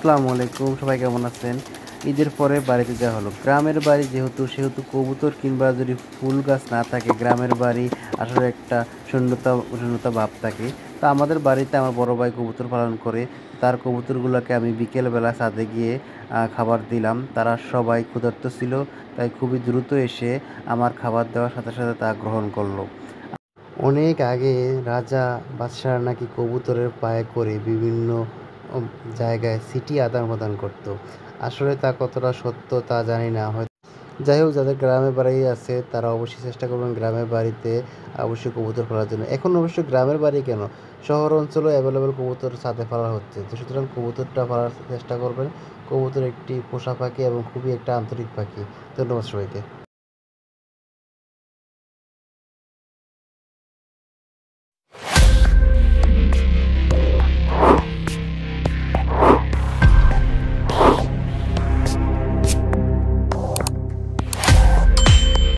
আসসালামু আলাইকুম, সবাই কেমন আছেন? ঈদের পরে বাড়িতে যাওয়া হলো। গ্রামের বাড়ি সেহেতু কবুতর কিংবা যদি ফুল গাছ না থাকে, গ্রামের বাড়ি আসলে একটা শূন্যতা শূন্যতা ভাব থাকে। তো আমাদের বাড়িতে আমার বড় ভাই কবুতর পালন করে। তার কবুতরগুলোকে আমি বিকেলবেলা ছাদে গিয়ে খাবার দিলাম। তারা সবাই ক্ষুধার্ত ছিল, তাই খুবই দ্রুত এসে আমার খাবার দেওয়ার সাথে সাথে তা গ্রহণ করলো। অনেক আগে রাজা বাদশাহরা নাকি কবুতরের পায়ে করে বিভিন্ন উম জায়গায় চিঠি আদান-প্রদান করত। আসলে তা কতটা সত্য তা জানি না। যাই হোক, যাদের গ্রামে বাড়ি আছে তারা অবশ্যই চেষ্টা করবেন গ্রামের বাড়িতে অবশ্যই কবুতর পালার জন্য। এখন অবশ্য গ্রামের বাড়ি কেন, শহর অঞ্চলেও অ্যাভেলেবল কবুতর ছাদে পালা হচ্ছে। তো সুতরাং কবুতরটা পালার চেষ্টা করবেন। কবুতর একটি পোষা পাখি এবং খুবই একটা আন্তরিক পাখি। ধন্যবাদ সবাইকে।